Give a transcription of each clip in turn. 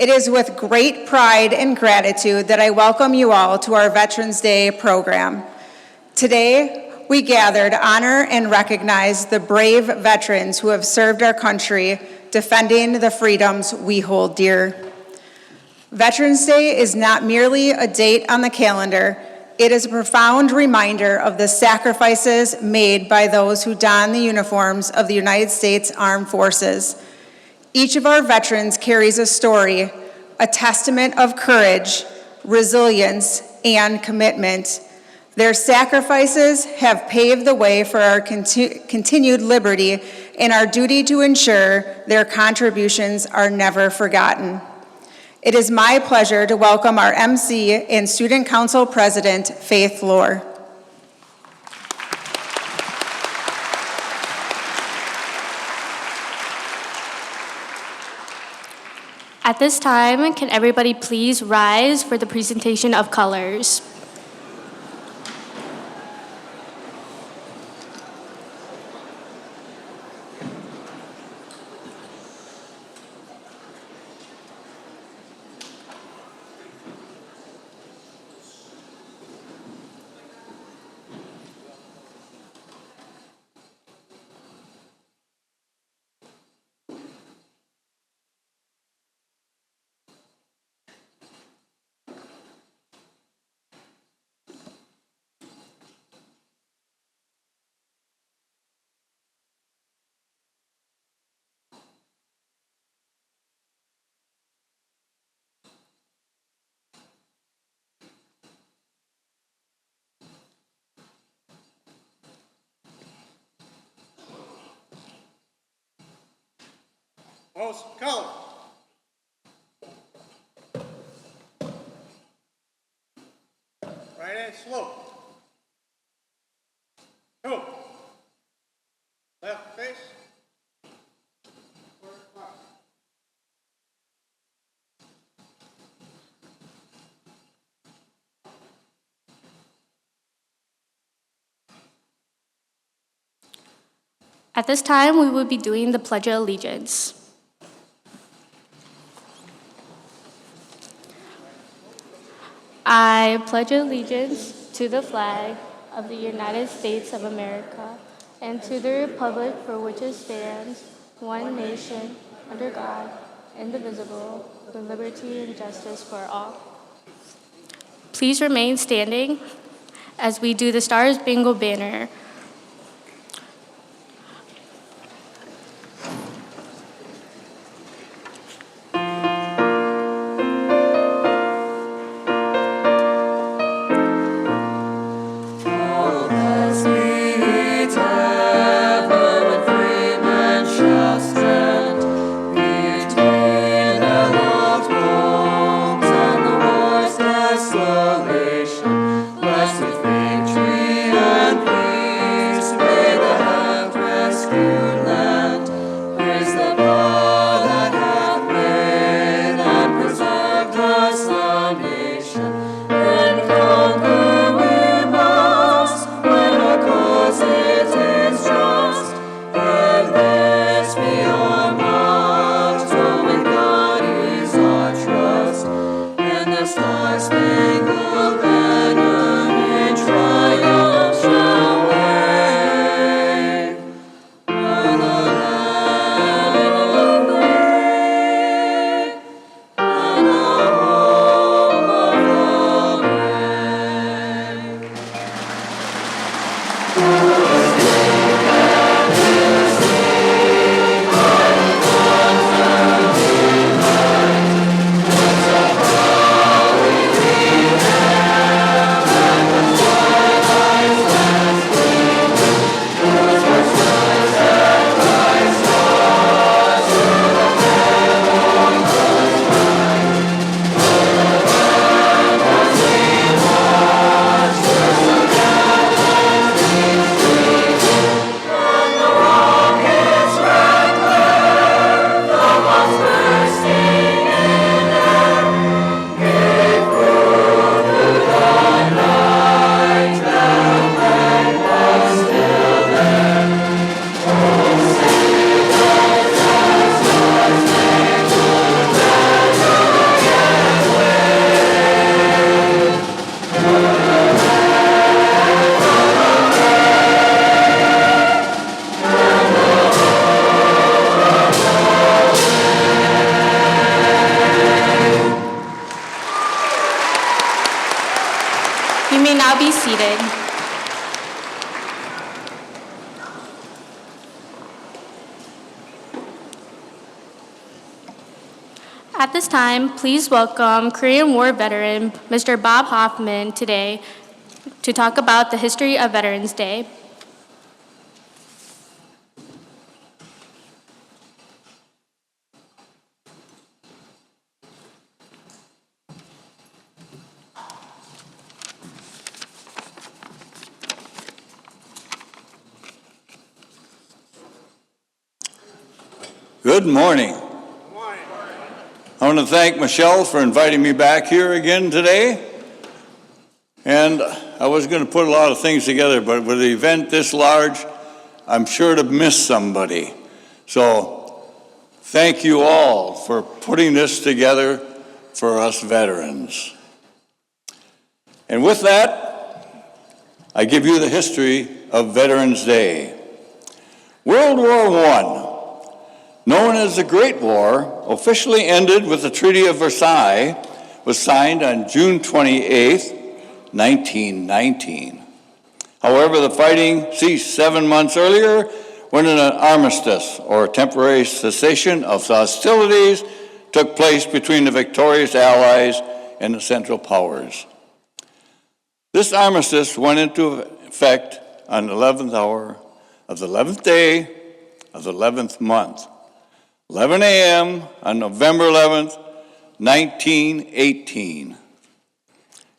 It is with great pride and gratitude that I welcome you all to our Veterans Day program. Today, we gather to honor and recognize the brave veterans who have served our country, defending the freedoms we hold dear. Veterans Day is not merely a date on the calendar, it is a profound reminder of the sacrifices made by those who don the uniforms of the United States Armed Forces. Each of our veterans carries a story, a testament of courage, resilience, and commitment. Their sacrifices have paved the way for our continued liberty, and our duty to ensure their contributions are never forgotten. It is my pleasure to welcome our MC and Student Council President, Faith Lohr. At this time, can everybody please rise for the presentation of colors? Most color. Right hand slope. 2. Left face. Forward march. At this time, we will be doing the Pledge of Allegiance. I pledge allegiance to the flag of the United States of America and to the republic for which it stands, one nation, under God, indivisible, with liberty and justice for all. Please remain standing as we do the Stars Bingo banner. Blessed victory and peace. At this time, please welcome Korean War veteran Mr. Bob Hoffman today to talk about the history of Veterans Day. Good morning. I want to thank Michelle for inviting me back here again today. And I was going to put a lot of things together, but with an event this large, I'm sure to miss somebody. So thank you all for putting this together for us veterans. And with that, I give you the history of Veterans Day. World War I, known as the Great War, officially ended with the Treaty of Versailles, was signed on June 28, 1919. However, the fighting ceased 7 months earlier when an armistice, or temporary cessation of hostilities, took place between the victorious Allies and the Central Powers. This armistice went into effect on the 11th hour of the 11th day of the 11th month, 11 a.m. on November 11th, 1918.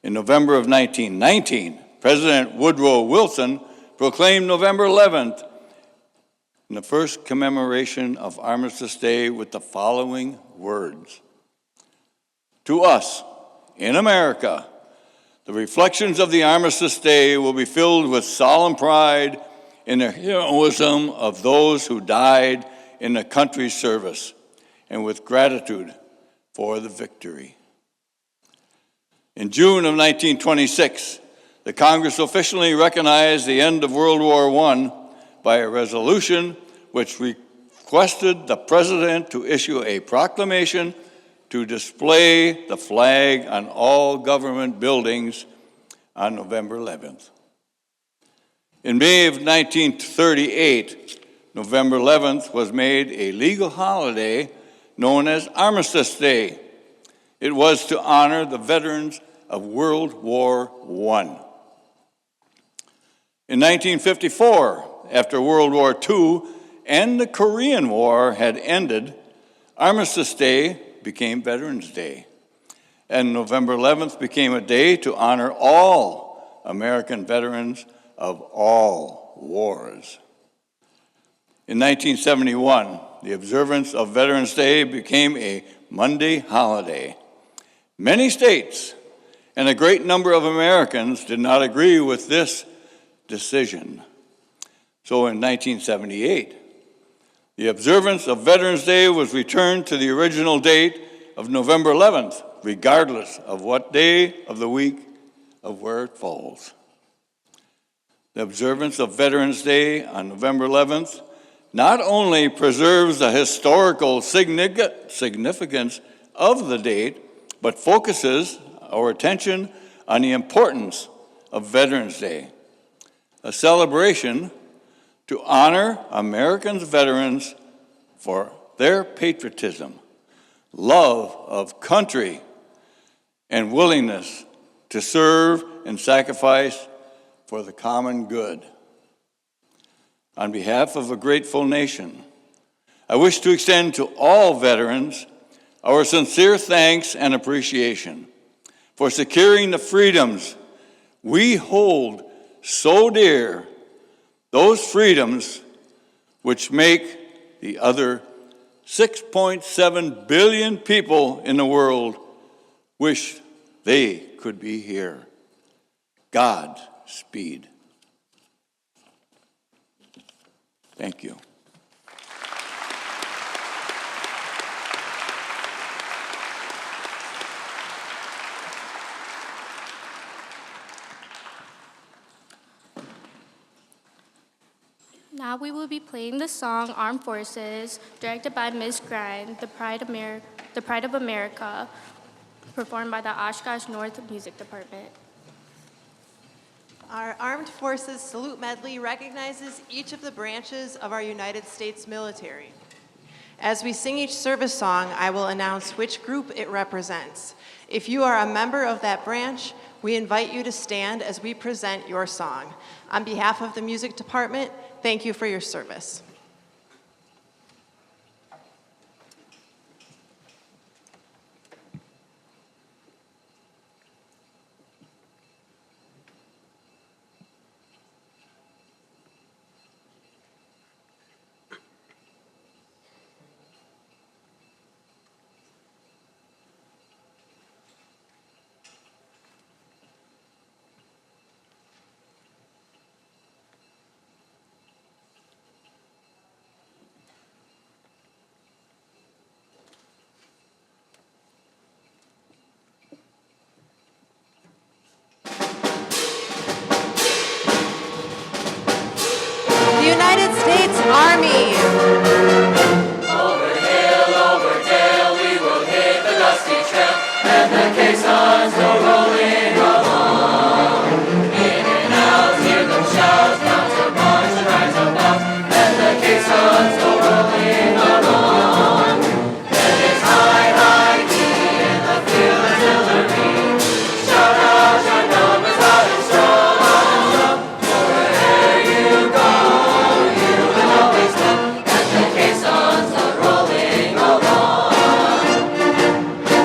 In November of 1919, President Woodrow Wilson proclaimed November 11th in the first commemoration of Armistice Day with the following words: "To us, in America, the reflections of the Armistice Day will be filled with solemn pride in the heroism of those who died in the country's service, and with gratitude for the victory." In June of 1926, the Congress officially recognized the end of World War I by a resolution which requested the President to issue a proclamation to display the flag on all government buildings on November 11th. In May of 1938, November 11th was made a legal holiday known as Armistice Day. It was to honor the veterans of World War I. In 1954, after World War II and the Korean War had ended, Armistice Day became Veterans Day, and November 11th became a day to honor all American veterans of all wars. In 1971, the observance of Veterans Day became a Monday holiday. Many states and a great number of Americans did not agree with this decision. So in 1978, the observance of Veterans Day was returned to the original date of November 11th, regardless of what day of the week of where it falls. The observance of Veterans Day on November 11th not only preserves the historical significance of the date, but focuses our attention on the importance of Veterans Day, a celebration to honor American veterans for their patriotism, love of country, and willingness to serve and sacrifice for the common good. On behalf of a grateful nation, I wish to extend to all veterans our sincere thanks and appreciation for securing the freedoms we hold so dear, those freedoms which make the other 6.7 billion people in the world wish they could be here. Godspeed. Thank you. Now we will be playing the song Armed Forces, directed by Ms. Grind, the Pride of America, performed by the Oshkosh North Music Department. Our Armed Forces Salute Medley recognizes each of the branches of our United States military. As we sing each service song, I will announce which group it represents. If you are a member of that branch, we invite you to stand as we present your song. On behalf of the music department, thank you for your service. The United States Army. Over hill, over dale, we will hit the dusty trail, and the caissons go rolling along. In and out, hear them shout, down to march and right about, and the caissons go rolling along. Then it's high, high, key in the field artillery. Shout out your numbers loud and strong, wherever you go, you will always know, and the caissons are rolling along.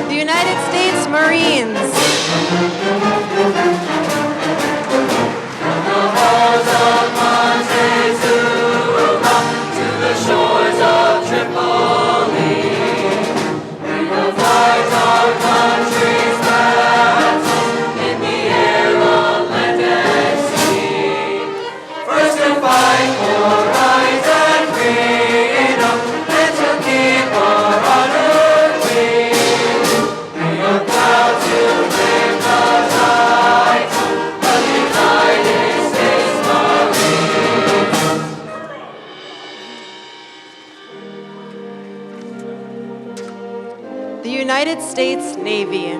The United States Marines. The halls of Montezuma to the shores of Tripoli, we will fight our country's battles in the air, on land and sea. First to fight for rights and freedom, and to keep our honor clean. We are proud to live the light of the United States Marines. The United States Navy.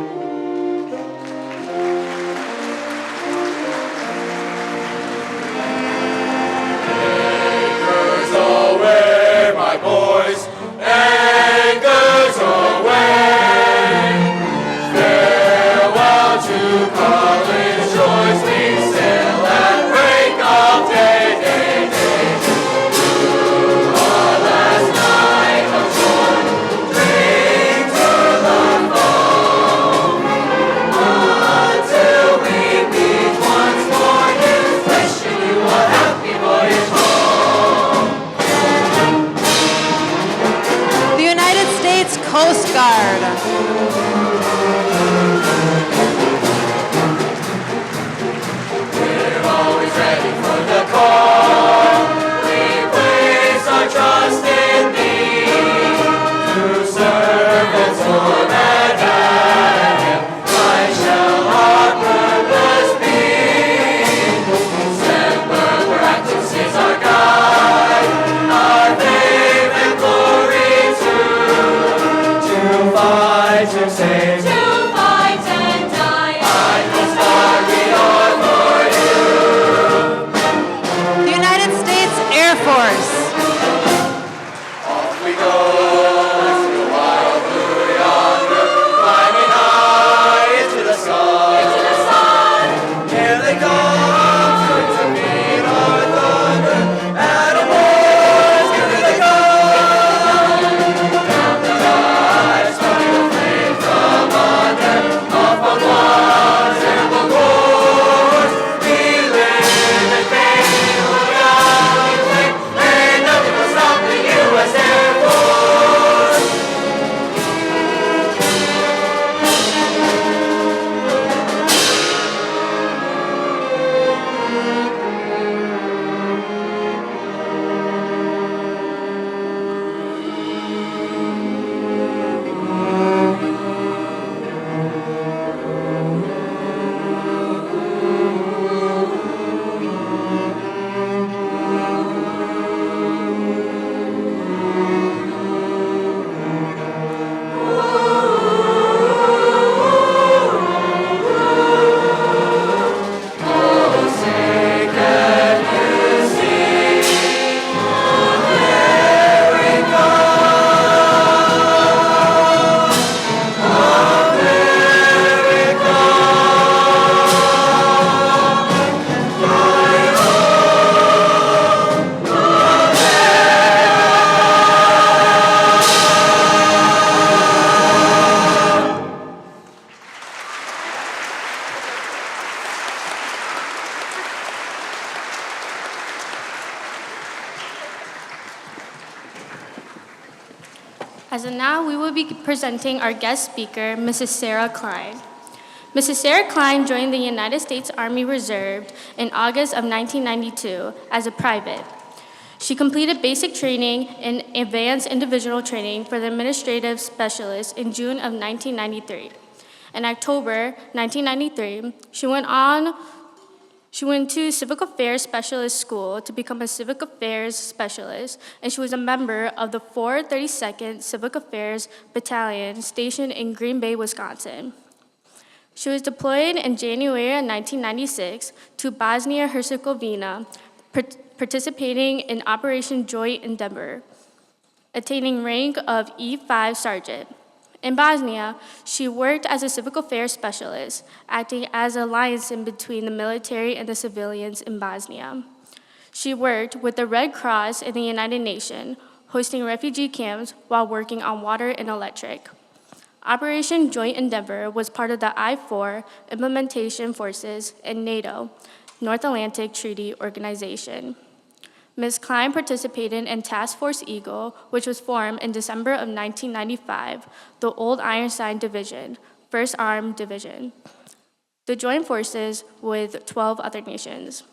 Anchors away, my boys, anchors away. Farewell to college shores, we sail at break of day, day, day. Through our last night on shore, drink to the foam, until we meet once more. Wishing you a happy voyage home. The United States Coast Guard. We're always ready for the call. We place our trust in thee. To serve and storm and battle, why shall our purpose be? Semper Paratus is our guide, our fame and glory too. To fight, to save, to fight and die. I Coast Guard, we are for you. The United States Air Force. Off we go to the wild blue yonder, climbing high into the sun. Into the sun. Here they come, straight to meet our thunder. Atta boys, here they come. Down the rise, running the flame from us. As of now, we will be presenting our guest speaker, Mrs. Sarah Klein. Mrs. Sarah Klein joined the United States Army Reserve in August of 1992 as a private. She completed basic training and advanced individual training for the administrative specialist in June of 1993. In October 1993, she went to Civic Affairs Specialist School to become a Civic Affairs Specialist, and she was a member of the 432nd Civic Affairs Battalion stationed in Green Bay, Wisconsin. She was deployed in January of 1996 to Bosnia-Herzegovina, participating in Operation Joint Endeavor, attaining rank of E5 Sergeant. In Bosnia, she worked as a civic affairs specialist, acting as a liaison between the military and the civilians in Bosnia. She worked with the Red Cross and the United Nations, hosting refugee camps while working on water and electric. Operation Joint Endeavor was part of the I-4 Implementation Forces and NATO, North Atlantic Treaty Organization. Ms. Klein participated in Task Force Eagle, which was formed in December of 1995, the old Ironside Division, 1st Armed Division. The joint forces with 12 other nations.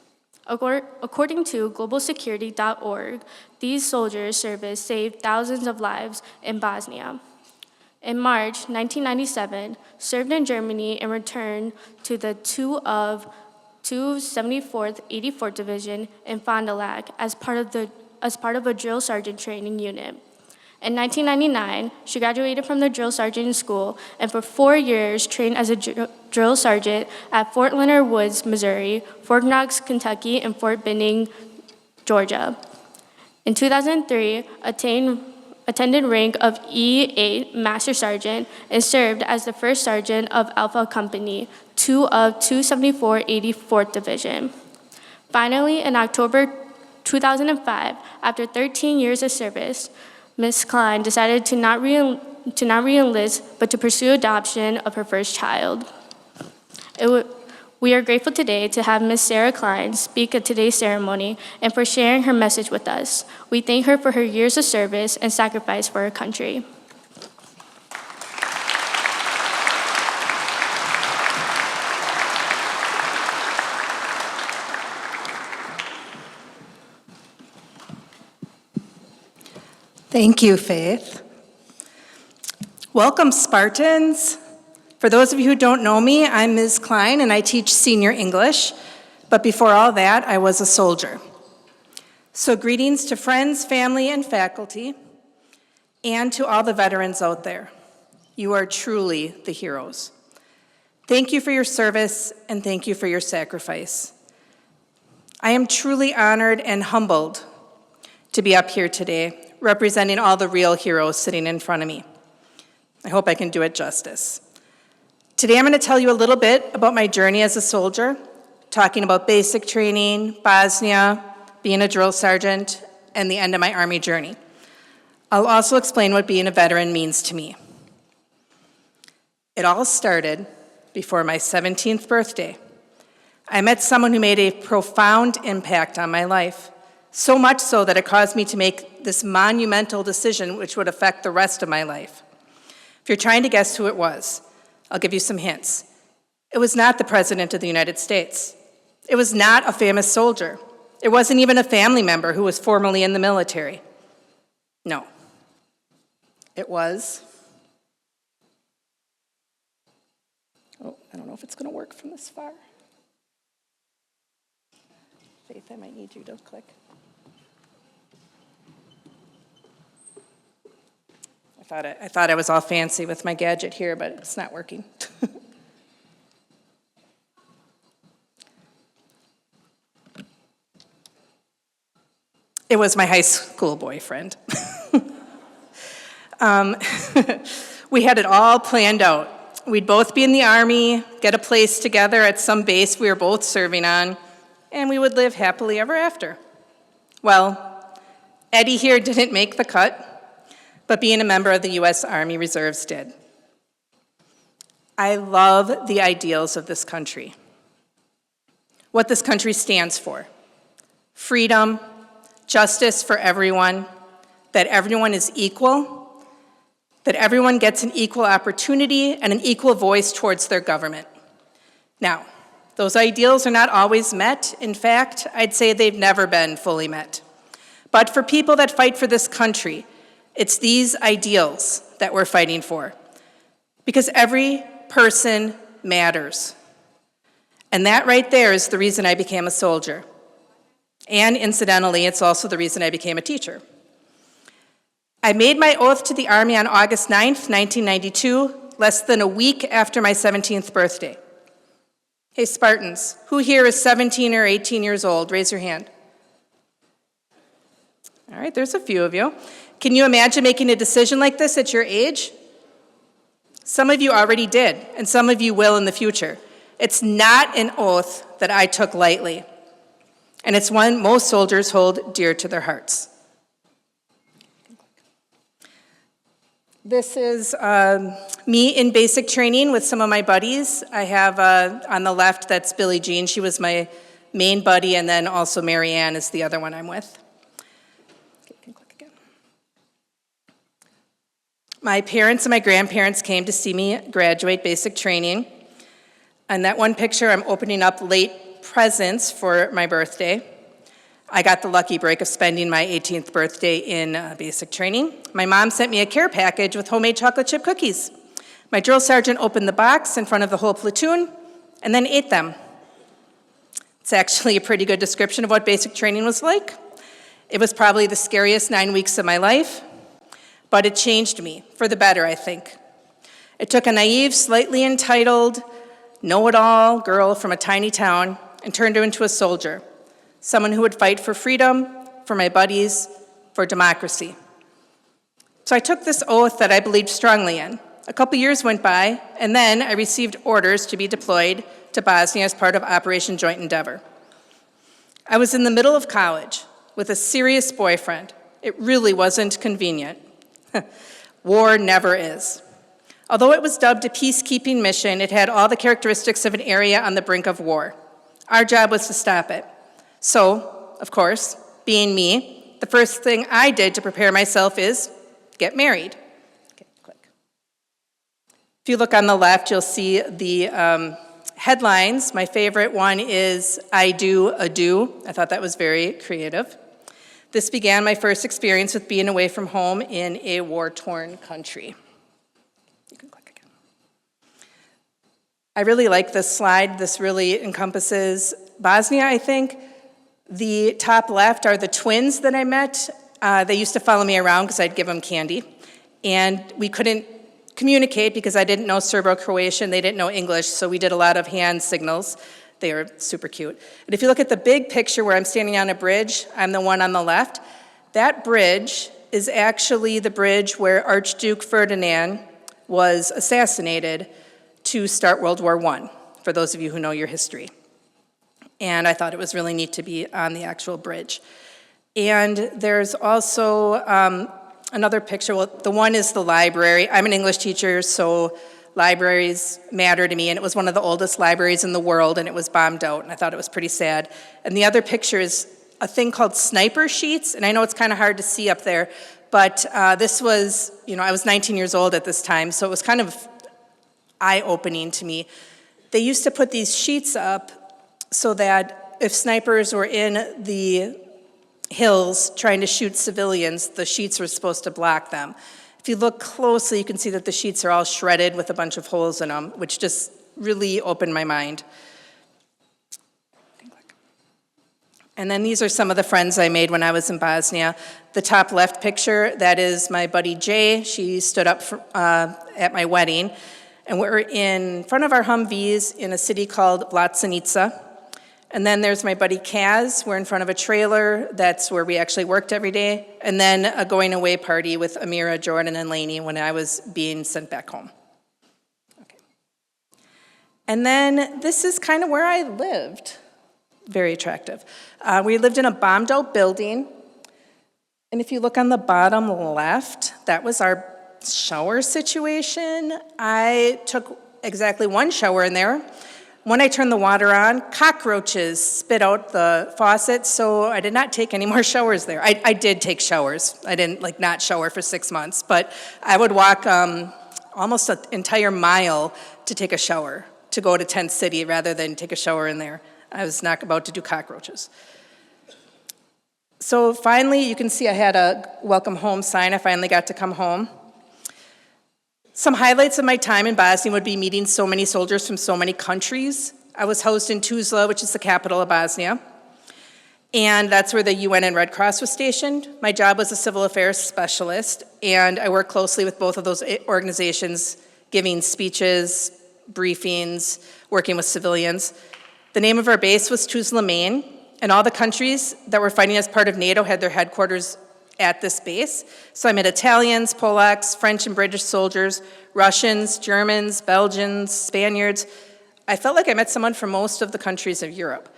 According to globalsecurity.org, these soldiers' service saved thousands of lives in Bosnia. In March 1997, served in Germany and returned to the 274th 84th Division in Fond du Lac as part of a drill sergeant training unit. In 1999, she graduated from the drill sergeant school and for 4 years trained as a drill sergeant at Fort Leonard Woods, Missouri, Fort Knox, Kentucky, and Fort Benning, Georgia. In 2003, attended rank of E8 Master Sergeant and served as the first sergeant of Alpha Company, 2 of 274 84th Division. Finally, in October 2005, after 13 years of service, Ms. Klein decided to not re-enlist, but to pursue adoption of her first child. We are grateful today to have Ms. Sarah Klein speak at today's ceremony and for sharing her message with us. We thank her for her years of service and sacrifice for her country. Thank you, Faith. Welcome, Spartans. For those of you who don't know me, I'm Ms. Klein and I teach senior English, but before all that, I was a soldier. So greetings to friends, family, and faculty, and to all the veterans out there. You are truly the heroes. Thank you for your service and thank you for your sacrifice. I am truly honored and humbled to be up here today, representing all the real heroes sitting in front of me. I hope I can do it justice. Today I'm going to tell you a little bit about my journey as a soldier, talking about basic training, Bosnia, being a drill sergeant, and the end of my Army journey. I'll also explain what being a veteran means to me. It all started before my 17th birthday. I met someone who made a profound impact on my life, so much so that it caused me to make this monumental decision which would affect the rest of my life. If you're trying to guess who it was, I'll give you some hints. It was not the President of the United States. It was not a famous soldier. It wasn't even a family member who was formerly in the military. No. It was... Oh, I don't know if it's going to work from this far. Faith, I might need you to click. I thought I was all fancy with my gadget here, but it's not working. It was my high school boyfriend. We had it all planned out. We'd both be in the Army, get a place together at some base we were both serving on, and we would live happily ever after. Well, Eddie here didn't make the cut, but being a member of the U.S. Army Reserves did. I love the ideals of this country, what this country stands for: freedom, justice for everyone, that everyone is equal, that everyone gets an equal opportunity and an equal voice towards their government. Now, those ideals are not always met. In fact, I'd say they've never been fully met. But for people that fight for this country, it's these ideals that we're fighting for. Because every person matters. And that right there is the reason I became a soldier. And incidentally, it's also the reason I became a teacher. I made my oath to the Army on August 9th, 1992, less than a week after my 17th birthday. Hey, Spartans, who here is 17 or 18 years old? Raise your hand. All right, there's a few of you. Can you imagine making a decision like this at your age? Some of you already did, and some of you will in the future. It's not an oath that I took lightly, and it's one most soldiers hold dear to their hearts. This is me in basic training with some of my buddies. I have on the left, that's Billie Jean. She was my main buddy, and then also Mary Ann is the other one I'm with. Okay, you can click again. My parents and my grandparents came to see me graduate basic training. And that one picture, I'm opening up late presents for my birthday. I got the lucky break of spending my 18th birthday in basic training. My mom sent me a care package with homemade chocolate chip cookies. My drill sergeant opened the box in front of the whole platoon and then ate them. It's actually a pretty good description of what basic training was like. It was probably the scariest 9 weeks of my life, but it changed me for the better, I think. It took a naive, slightly entitled, know-it-all girl from a tiny town and turned her into a soldier. Someone who would fight for freedom, for my buddies, for democracy. So I took this oath that I believed strongly in. A couple years went by, and then I received orders to be deployed to Bosnia as part of Operation Joint Endeavor. I was in the middle of college with a serious boyfriend. It really wasn't convenient. War never is. Although it was dubbed a peacekeeping mission, it had all the characteristics of an area on the brink of war. Our job was to stop it. So, of course, being me, the first thing I did to prepare myself is get married. Okay, click. If you look on the left, you'll see the headlines. My favorite one is I do a do. I thought that was very creative. This began my first experience with being away from home in a war-torn country. You can click again. I really like this slide. This really encompasses Bosnia, I think. The top left are the twins that I met. They used to follow me around because I'd give them candy. And we couldn't communicate because I didn't know Serbo-Croatian, they didn't know English, so we did a lot of hand signals. They were super cute. And if you look at the big picture where I'm standing on a bridge, I'm the one on the left. That bridge is actually the bridge where Archduke Ferdinand was assassinated to start World War I, for those of you who know your history. And I thought it was really neat to be on the actual bridge. And there's also another picture. Well, the one is the library. I'm an English teacher, so libraries matter to me, and it was one of the oldest libraries in the world, and it was bombed out, and I thought it was pretty sad. And the other picture is a thing called sniper sheets, and I know it's kind of hard to see up there, but this was, I was 19 years old at this time, so it was kind of eye-opening to me. They used to put these sheets up so that if snipers were in the hills trying to shoot civilians, the sheets were supposed to block them. If you look closely, you can see that the sheets are all shredded with a bunch of holes in them, which just really opened my mind. And then these are some of the friends I made when I was in Bosnia. The top left picture, that is my buddy Jay. She stood up at my wedding. And we're in front of our Humvees in a city called Vlasonica. And then there's my buddy Kaz. We're in front of a trailer. That's where we actually worked every day. And then a going away party with Amira, Jordan, and Lainey when I was being sent back home. Okay. And then this is kind of where I lived. Very attractive. We lived in a bombed out building. And if you look on the bottom left, that was our shower situation. I took exactly one shower in there. When I turned the water on, cockroaches spit out the faucet, so I did not take any more showers there. I did take showers. I didn't not shower for 6 months, but I would walk almost an entire mile to take a shower, to go to Tent City rather than take a shower in there. I was not about to do cockroaches. So finally, you can see I had a welcome home sign. I finally got to come home. Some highlights of my time in Bosnia would be meeting so many soldiers from so many countries. I was housed in Tuzla, which is the capital of Bosnia, and that's where the UN and Red Cross was stationed. My job was a civil affairs specialist, and I worked closely with both of those organizations, giving speeches, briefings, working with civilians. The name of our base was Tuzla, Maine, and all the countries that were fighting as part of NATO had their headquarters at this base. So I met Italians, Polacks, French and British soldiers, Russians, Germans, Belgians, Spaniards. I felt like I met someone from most of the countries of Europe.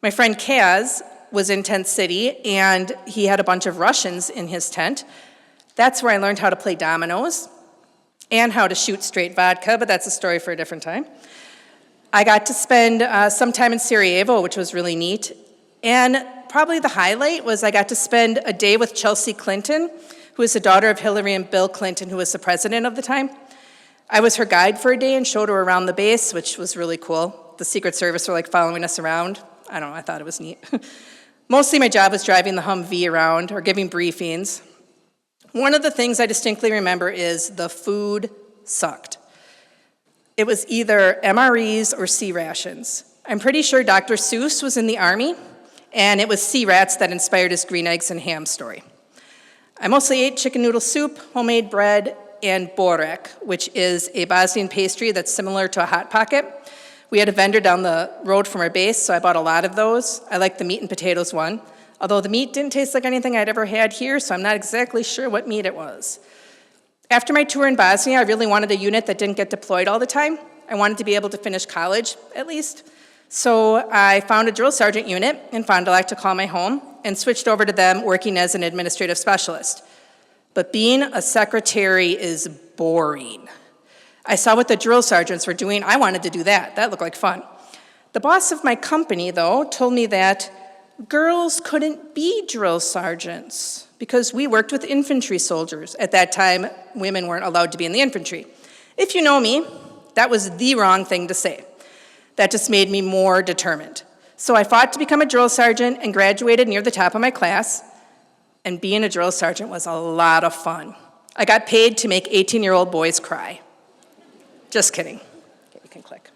My friend Kaz was in Tent City, and he had a bunch of Russians in his tent. That's where I learned how to play dominoes and how to shoot straight vodka, but that's a story for a different time. I got to spend some time in Sarajevo, which was really neat. And probably the highlight was I got to spend a day with Chelsea Clinton, who is the daughter of Hillary and Bill Clinton, who was the president of the time. I was her guide for a day and showed her around the base, which was really cool. The Secret Service were following us around. I don't know, I thought it was neat. Mostly my job was driving the Humvee around or giving briefings. One of the things I distinctly remember is the food sucked. It was either MREs or C rations. I'm pretty sure Dr. Seuss was in the Army, and it was sea rats that inspired his green eggs and ham story. I mostly ate chicken noodle soup, homemade bread, and borek, which is a Bosnian pastry that's similar to a Hot Pocket. We had a vendor down the road from our base, so I bought a lot of those. I liked the meat and potatoes one, although the meat didn't taste like anything I'd ever had here, so I'm not exactly sure what meat it was. After my tour in Bosnia, I really wanted a unit that didn't get deployed all the time. I wanted to be able to finish college, at least. So I found a drill sergeant unit in Fond du Lac to call my home and switched over to them working as an administrative specialist. But being a secretary is boring. I saw what the drill sergeants were doing. I wanted to do that. That looked like fun. The boss of my company, though, told me that girls couldn't be drill sergeants because we worked with infantry soldiers. At that time, women weren't allowed to be in the infantry. If you know me, that was the wrong thing to say. That just made me more determined. So I fought to become a drill sergeant and graduated near the top of my class. And being a drill sergeant was a lot of fun. I got paid to make 18-year-old boys cry. Just kidding. Okay, you can click.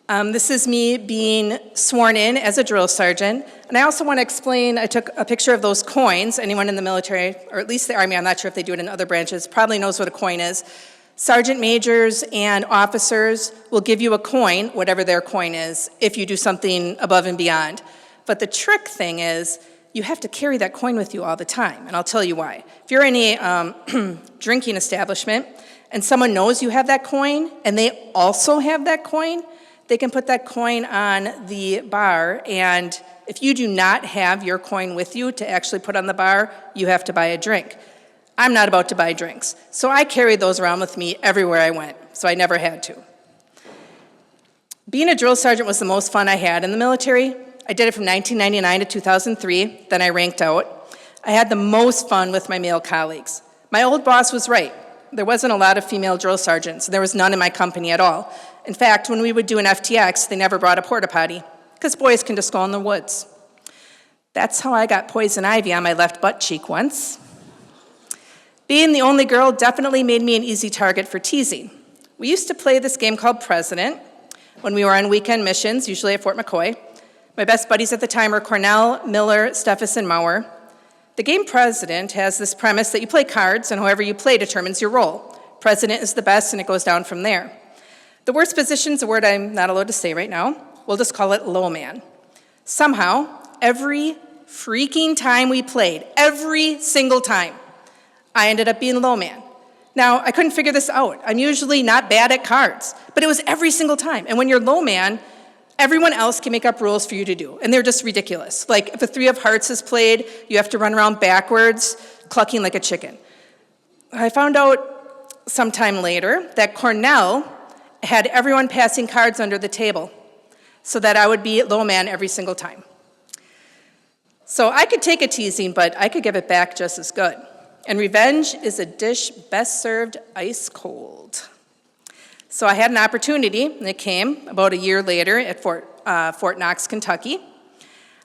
This is me being sworn in as a drill sergeant. And I also want to explain, I took a picture of those coins. Anyone in the military, or at least the Army, I'm not sure if they do it in other branches, probably knows what a coin is. Sergeant majors and officers will give you a coin, whatever their coin is, if you do something above and beyond. But the trick thing is, you have to carry that coin with you all the time, and I'll tell you why. If you're in a drinking establishment and someone knows you have that coin and they also have that coin, they can put that coin on the bar, and if you do not have your coin with you to actually put on the bar, you have to buy a drink. I'm not about to buy drinks, so I carried those around with me everywhere I went, so I never had to. Being a drill sergeant was the most fun I had in the military. I did it from 1999 to 2003, then I ranked out. I had the most fun with my male colleagues. My old boss was right. There wasn't a lot of female drill sergeants. There was none in my company at all. In fact, when we would do an FTX, they never brought a porta potty, because boys can just go in the woods. That's how I got poison ivy on my left butt cheek once. Being the only girl definitely made me an easy target for teasing. We used to play this game called President when we were on weekend missions, usually at Fort McCoy. My best buddies at the time were Cornell, Miller, Steffes, and Maurer. The game President has this premise that you play cards, and whoever you play determines your role. President is the best, and it goes down from there. The worst position is a word I'm not allowed to say right now. We'll just call it low man. Somehow, every freaking time we played, every single time, I ended up being low man. Now, I couldn't figure this out. I'm usually not bad at cards, but it was every single time. And when you're low man, everyone else can make up rules for you to do, and they're just ridiculous. Like, if a 3 of hearts is played, you have to run around backwards, clucking like a chicken. I found out sometime later that Cornell had everyone passing cards under the table so that I would be low man every single time. So I could take a teasing, but I could give it back just as good. And revenge is a dish best served ice cold. So I had an opportunity, and it came about a year later at Fort Knox, Kentucky.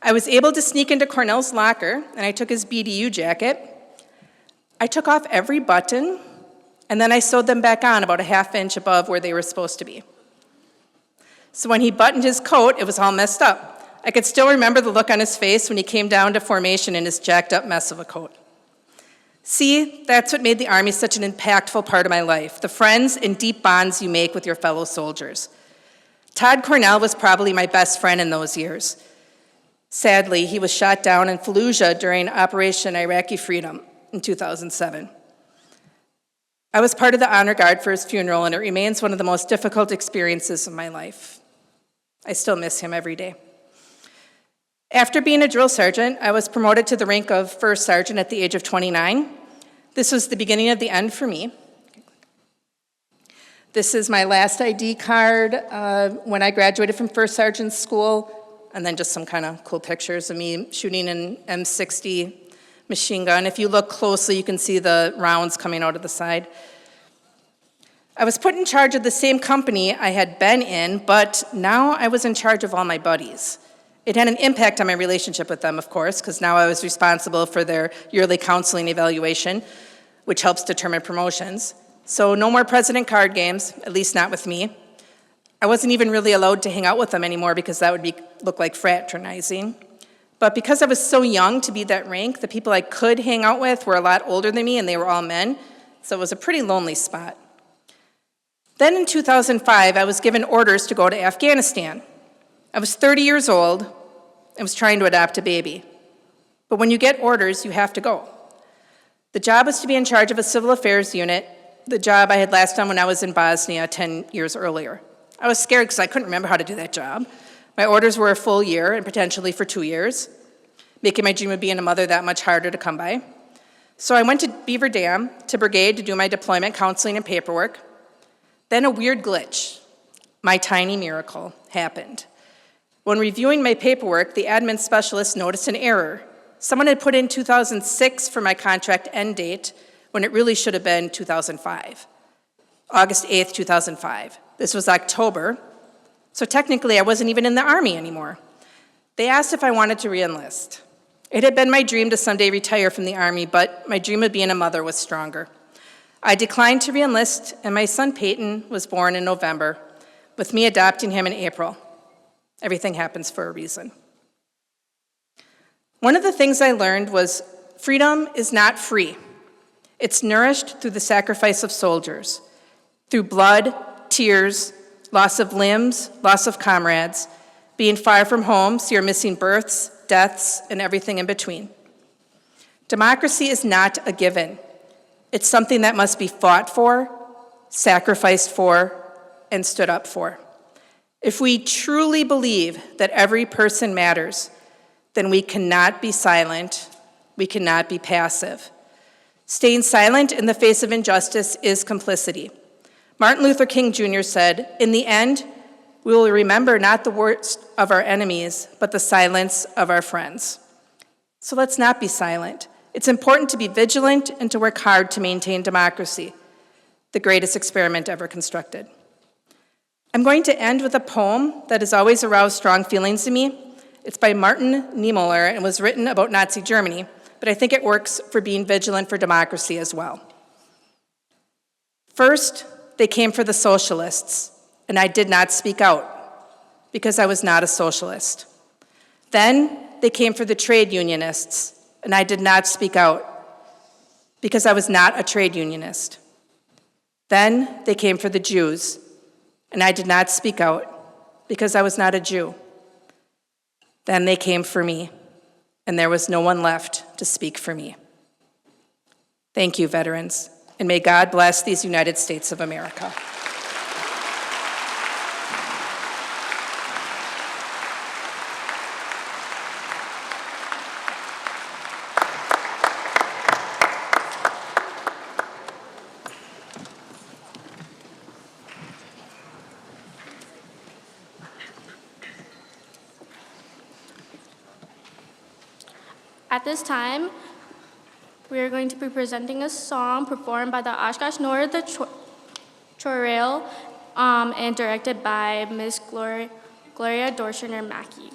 I was able to sneak into Cornell's locker, and I took his BDU jacket. I took off every button, and then I sewed them back on about a half inch above where they were supposed to be. So when he buttoned his coat, it was all messed up. I could still remember the look on his face when he came down to formation in his jacked up mess of a coat. See, that's what made the Army such an impactful part of my life, the friends and deep bonds you make with your fellow soldiers. Todd Cornell was probably my best friend in those years. Sadly, he was shot down in Fallujah during Operation Iraqi Freedom in 2007. I was part of the honor guard for his funeral, and it remains one of the most difficult experiences of my life. I still miss him every day. After being a drill sergeant, I was promoted to the rank of first sergeant at the age of 29. This was the beginning of the end for me. This is my last ID card when I graduated from first sergeant school, and then just some kind of cool pictures of me shooting an M60 machine gun. If you look closely, you can see the rounds coming out of the side. I was put in charge of the same company I had been in, but now I was in charge of all my buddies. It had an impact on my relationship with them, of course, because now I was responsible for their yearly counseling evaluation, which helps determine promotions. So no more president card games, at least not with me. I wasn't even really allowed to hang out with them anymore because that would look like fraternizing. But because I was so young to be that rank, the people I could hang out with were a lot older than me, and they were all men, so it was a pretty lonely spot. Then in 2005, I was given orders to go to Afghanistan. I was 30 years old and was trying to adopt a baby. But when you get orders, you have to go. The job was to be in charge of a civil affairs unit, the job I had last done when I was in Bosnia 10 years earlier. I was scared because I couldn't remember how to do that job. My orders were a full year and potentially for 2 years, making my dream of being a mother that much harder to come by. So I went to Beaver Dam to brigade to do my deployment counseling and paperwork. Then a weird glitch, my tiny miracle, happened. When reviewing my paperwork, the admin specialist noticed an error. Someone had put in 2006 for my contract end date when it really should have been 2005. August 8th, 2005. This was October, so technically I wasn't even in the Army anymore. They asked if I wanted to re-enlist. It had been my dream to someday retire from the Army, but my dream of being a mother was stronger. I declined to re-enlist, and my son Peyton was born in November, with me adopting him in April. Everything happens for a reason. One of the things I learned was freedom is not free. It's nourished through the sacrifice of soldiers, through blood, tears, loss of limbs, loss of comrades, being far from home, so you're missing births, deaths, and everything in between. Democracy is not a given. It's something that must be fought for, sacrificed for, and stood up for. If we truly believe that every person matters, then we cannot be silent, we cannot be passive. Staying silent in the face of injustice is complicity. Martin Luther King Jr. said, "In the end, we will remember not the words of our enemies, but the silence of our friends." So let's not be silent. It's important to be vigilant and to work hard to maintain democracy, the greatest experiment ever constructed. I'm going to end with a poem that has always aroused strong feelings in me. It's by Martin Niemöller and was written about Nazi Germany, but I think it works for being vigilant for democracy as well. First, they came for the socialists, and I did not speak out because I was not a socialist. Then they came for the trade unionists, and I did not speak out because I was not a trade unionist. Then they came for the Jews, and I did not speak out because I was not a Jew. Then they came for me, and there was no one left to speak for me. Thank you, veterans, and may God bless these United States of America. At this time, we are going to be presenting a song performed by the Oshkosh North Chorale and directed by Miss Gloria Dorshiner-Mackey.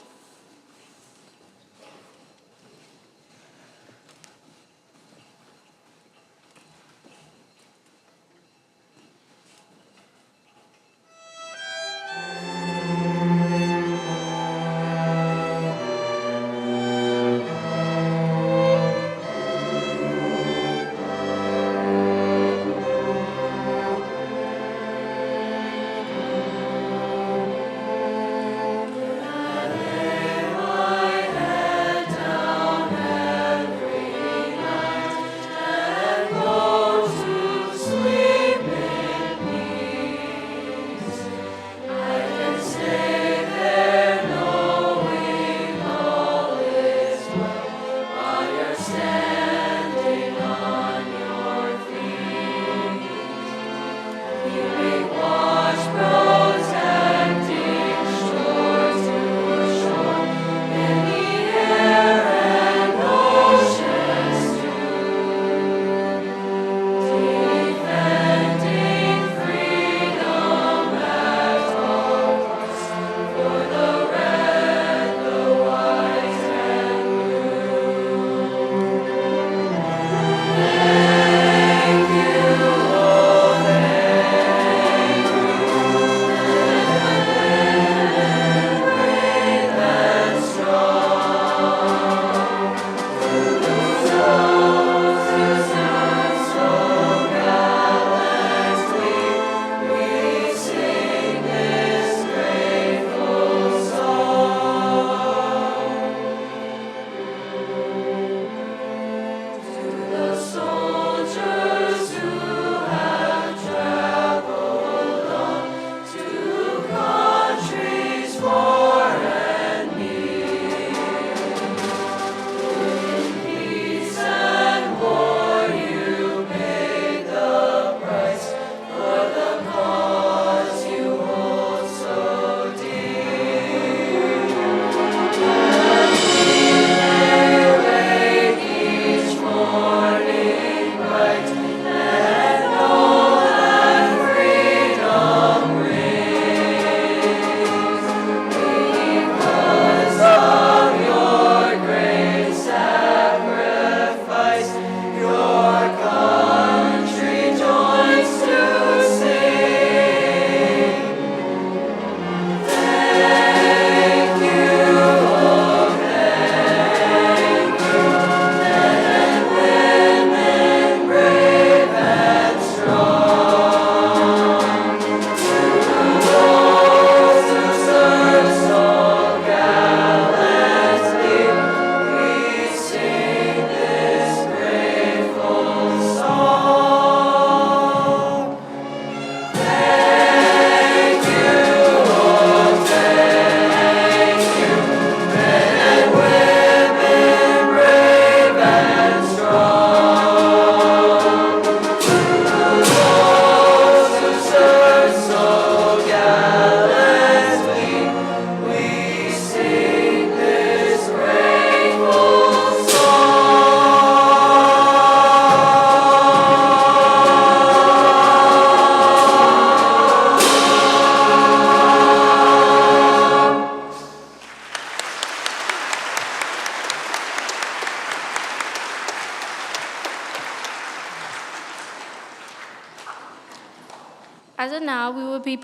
As of now, we will be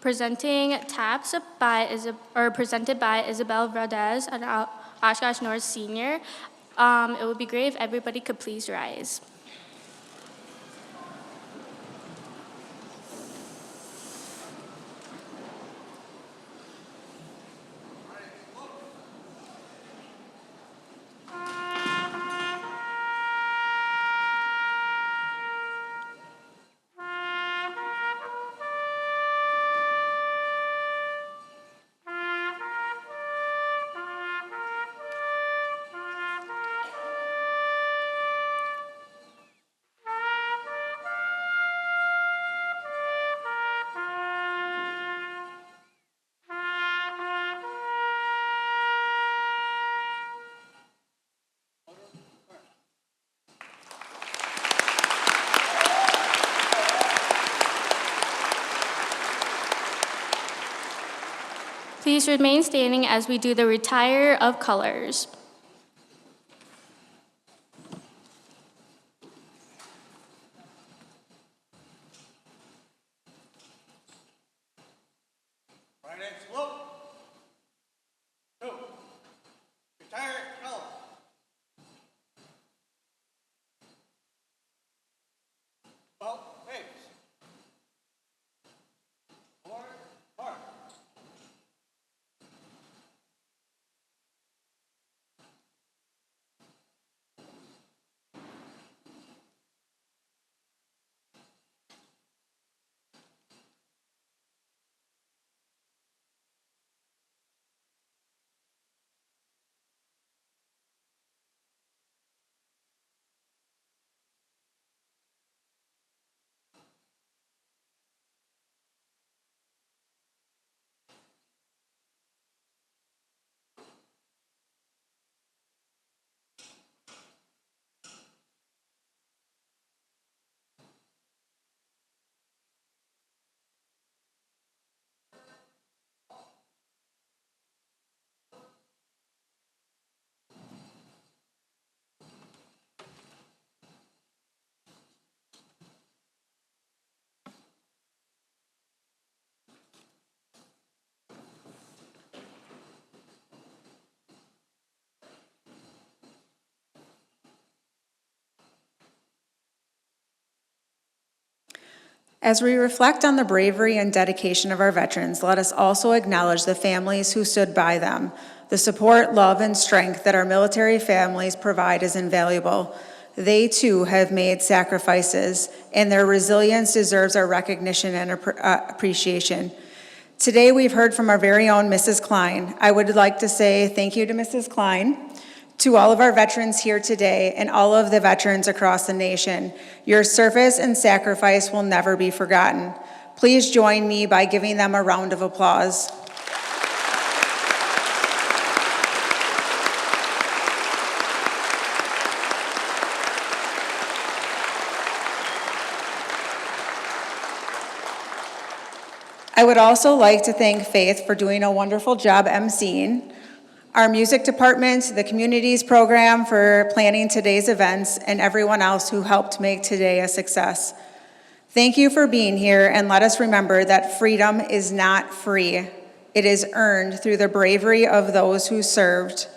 presenting Taps presented by Isabel Valdez, an Oshkosh North senior. It would be great if everybody could please rise. Please remain standing as we do the retire of colors. Right hand slope. 2. Retire color. Well, waves. 4, mark. As we reflect on the bravery and dedication of our veterans, let us also acknowledge the families who stood by them. The support, love, and strength that our military families provide is invaluable. They too have made sacrifices, and their resilience deserves our recognition and appreciation. Today, we've heard from our very own Mrs. Klein. I would like to say thank you to Mrs. Klein, to all of our veterans here today, and all of the veterans across the nation. Your service and sacrifice will never be forgotten. Please join me by giving them a round of applause. I would also like to thank Faith for doing a wonderful job emceeing, our music department, the communities program for planning today's events, and everyone else who helped make today a success. Thank you for being here, and let us remember that freedom is not free. It is earned through the bravery of those who served.